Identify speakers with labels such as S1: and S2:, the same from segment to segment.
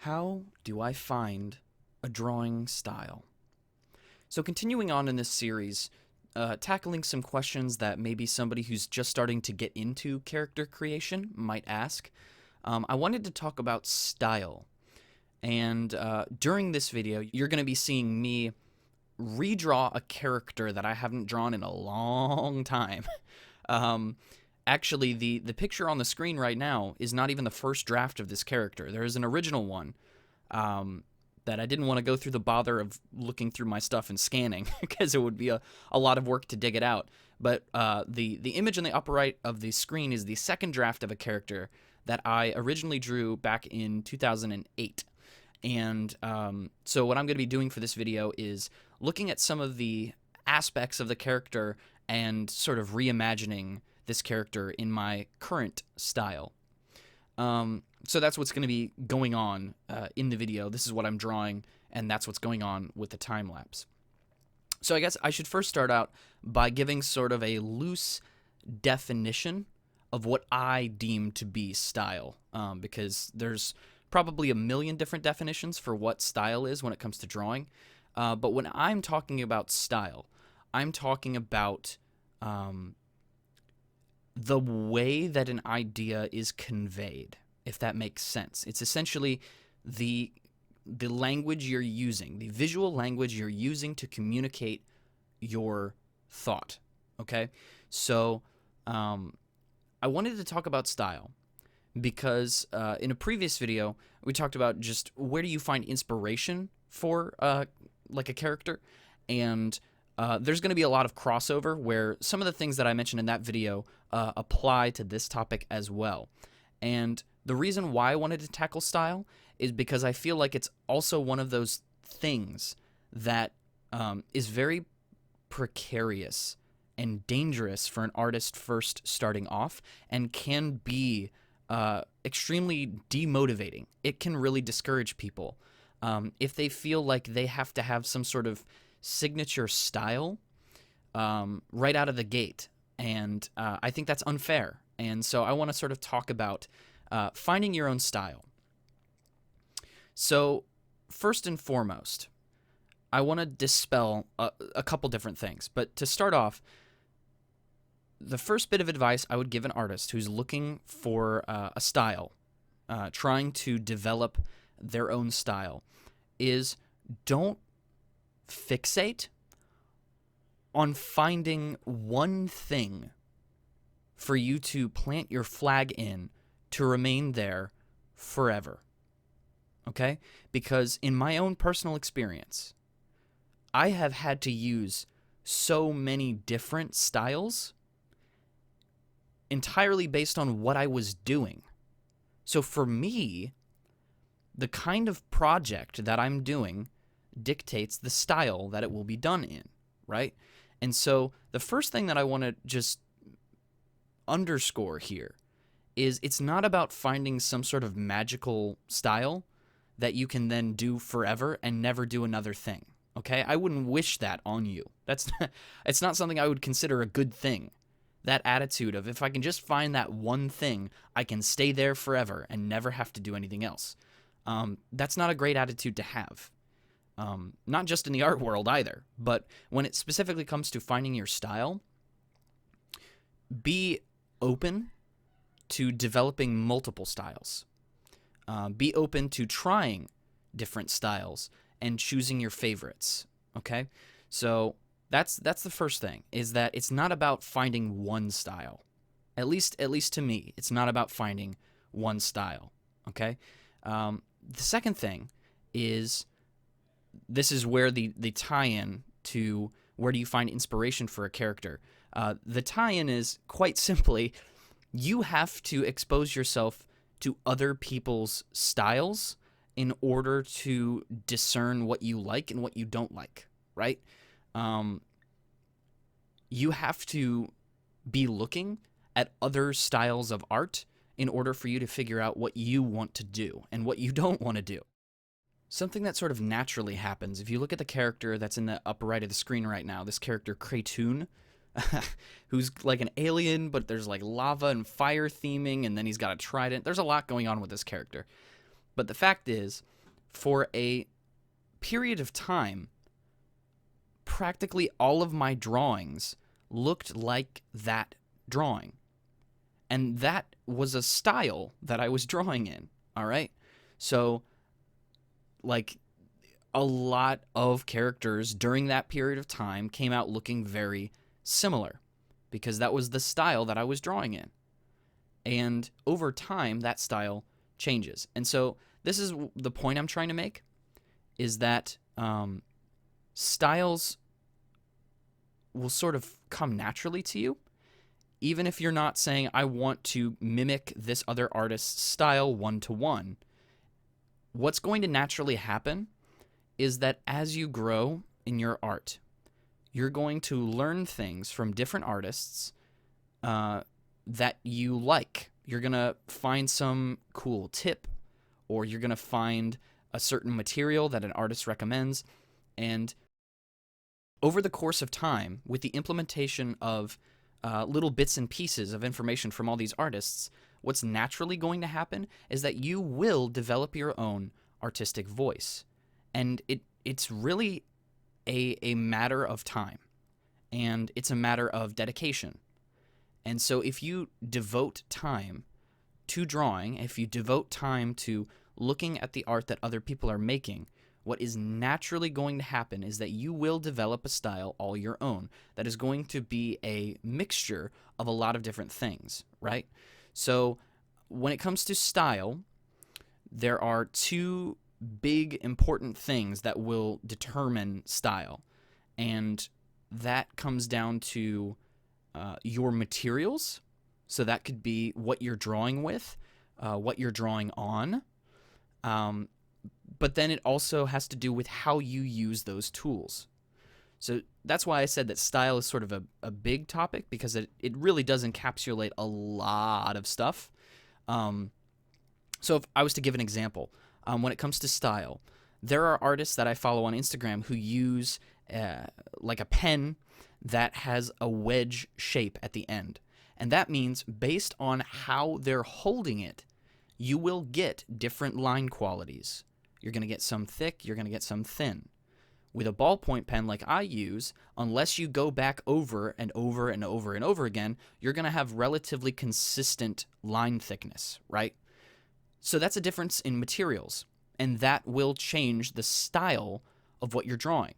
S1: How do I find a drawing style? So, continuing on in this series, tackling some questions that maybe somebody who's just starting to get into character creation might ask, I wanted to talk about style. And during this video, you're going to be seeing me redraw a character that I haven't drawn in a long time. Actually, the picture on the screen right now is not even the first draft of this character. There is an original one that I didn't want to go through the bother of looking through my stuff and scanning because it would be a lot of work to dig it out. But the image in the upper right of the screen is the second draft of a character that I originally drew back in 2008. And so what I'm going to be doing for this video is looking at some of the aspects of the character and sort of reimagining this character in my current style. So that's what's going to be going on in the video. This is what I'm drawing, and that's what's going on with the time-lapse. So I guess I should first start out by giving sort of a loose definition of what I deem to be style, because there's probably a million different definitions for what style is when it comes to drawing. But when I'm talking about style, I'm talking about the way that an idea is conveyed, if that makes sense. It's essentially the language you're using, the visual language you're using to communicate your thought, okay? So I wanted to talk about style because in a previous video, we talked about just where do you find inspiration for like a character, and there's going to be a lot of crossover where some of the things that I mentioned in that video apply to this topic as well. And the reason why I wanted to tackle style is because I feel like it's also one of those things that is very precarious and dangerous for an artist first starting off, and can be extremely demotivating. It can really discourage people if they feel like they have to have some sort of signature style right out of the gate. And I think that's unfair. And so I want to sort of talk about finding your own style. So first and foremost, I want to dispel a couple different things. But to start off, the first bit of advice I would give an artist who's looking for a style, trying to develop their own style, is don't fixate on finding one thing for you to plant your flag in to remain there forever. Okay? Because in my own personal experience, I have had to use so many different styles entirely based on what I was doing. So for me, the kind of project that I'm doing dictates the style that it will be done in, right? And so the first thing that I want to just underscore here is it's not about finding some sort of magical style that you can then do forever and never do another thing, okay? I wouldn't wish that on you. It's not something I would consider a good thing. That attitude of if I can just find that one thing, I can stay there forever and never have to do anything else. That's not a great attitude to have. Not just in the art world either, but when it specifically comes to finding your style, be open to developing multiple styles. Be open to trying different styles and choosing your favorites, okay? So that's the first thing, is that it's not about finding one style. At least to me, it's not about finding one style, okay? The second thing is, this is where the tie-in to where do you find inspiration for a character. The tie-in is quite simply, you have to expose yourself to other people's styles in order to discern what you like and what you don't like, right? You have to be looking at other styles of art in order for you to figure out what you want to do and what you don't want to do. Something that sort of naturally happens, if you look at the character that's in the upper right of the screen right now, this character K.O.T.D.T, who's like an alien, but there's like lava and fire theming, and then he's got a trident. There's a lot going on with this character. But the fact is, for a period of time, practically all of my drawings looked like that drawing. And that was a style that I was drawing in, all right? So, like, a lot of characters during that period of time came out looking very similar because that was the style that I was drawing in. And over time, that style changes. And so this is the point I'm trying to make, is that styles will sort of come naturally to you, even if you're not saying, I want to mimic this other artist's style one-to-one. What's going to naturally happen is that as you grow in your art, you're going to learn things from different artists that you like. You're going to find some cool tip, or you're going to find a certain material that an artist recommends. And over the course of time, with the implementation of little bits and pieces of information from all these artists, what's naturally going to happen is that you will develop your own artistic voice. And it's really a matter of time, and it's a matter of dedication. And so if you devote time to drawing, if you devote time to looking at the art that other people are making, what is naturally going to happen is that you will develop a style all your own that is going to be a mixture of a lot of different things, right? So when it comes to style, there are two big important things that will determine style, and that comes down to your materials. So that could be what you're drawing with, what you're drawing on, but then it also has to do with how you use those tools. So that's why I said that style is sort of a big topic, because it really does encapsulate a lot of stuff. So if I was to give an example, when it comes to style, there are artists that I follow on Instagram who use like a pen that has a wedge shape at the end. And that means based on how they're holding it, you will get different line qualities. You're going to get some thick, you're going to get some thin. With a ballpoint pen like I use, unless you go back over and over and over and over again, you're going to have relatively consistent line thickness, right? So that's a difference in materials, and that will change the style of what you're drawing.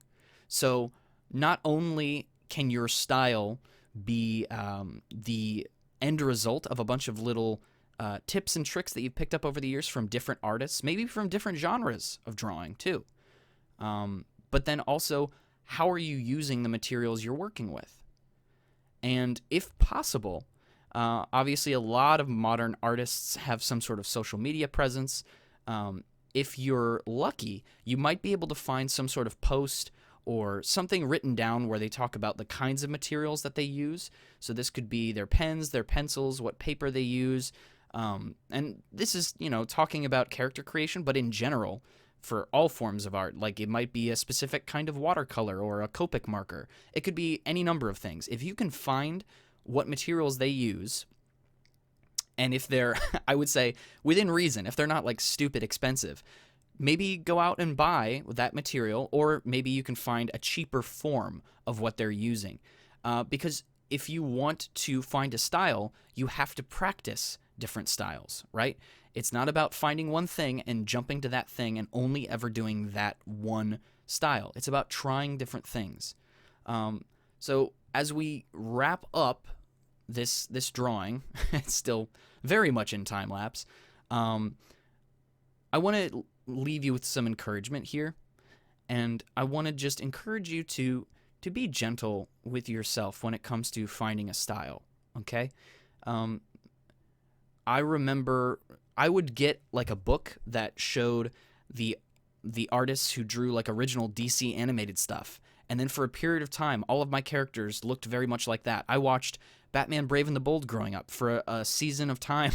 S1: So not only can your style be the end result of a bunch of little tips and tricks that you've picked up over the years from different artists, maybe from different genres of drawing too, but then also, how are you using the materials you're working with? And if possible, obviously a lot of modern artists have some sort of social media presence. If you're lucky, you might be able to find some sort of post or something written down where they talk about the kinds of materials that they use. So this could be their pens, their pencils, what paper they use. And this is, talking about character creation, but in general, for all forms of art. Like, it might be a specific kind of watercolor or a Copic marker. It could be any number of things. If you can find what materials they use, and if they're, I would say, within reason, if they're not like stupid expensive, maybe go out and buy that material, or maybe you can find a cheaper form of what they're using. Because if you want to find a style, you have to practice different styles, right? It's not about finding one thing and jumping to that thing and only ever doing that one style. It's about trying different things. So as we wrap up this drawing, it's still very much in time-lapse, I want to leave you with some encouragement here, and I want to just encourage you to be gentle with yourself when it comes to finding a style, okay? I remember I would get like a book that showed the artists who drew like original DC animated stuff, and then for a period of time, all of my characters looked very much like that. I watched Batman Brave and the Bold growing up. For a season of time,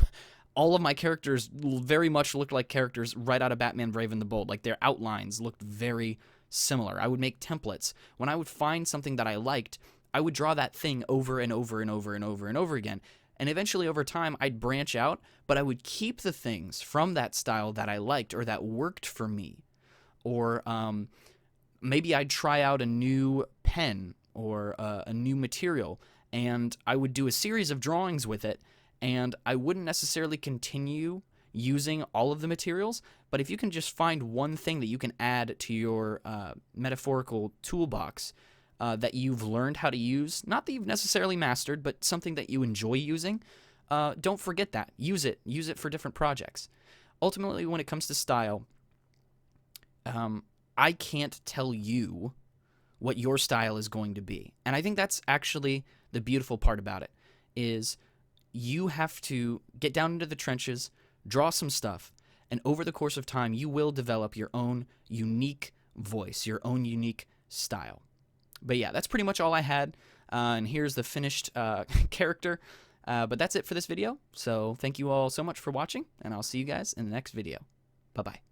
S1: all of my characters very much looked like characters right out of Batman Brave and the Bold. Like, their outlines looked very similar. I would make templates. When I would find something that I liked, I would draw that thing over and over and over and over and over again. And eventually over time, I'd branch out, but I would keep the things from that style that I liked or that worked for me. Or maybe I'd try out a new pen or a new material, and I would do a series of drawings with it, and I wouldn't necessarily continue using all of the materials, but if you can just find one thing that you can add to your metaphorical toolbox that you've learned how to use, not that you've necessarily mastered, but something that you enjoy using, don't forget that. Use it. Use it for different projects. Ultimately, when it comes to style, I can't tell you what your style is going to be. And I think that's actually the beautiful part about it, is you have to get down into the trenches, draw some stuff, and over the course of time, you will develop your own unique voice, your own unique style. But yeah, that's pretty much all I had. And here's the finished character. But that's it for this video. So thank you all so much for watching, and I'll see you guys in the next video. Bye-bye.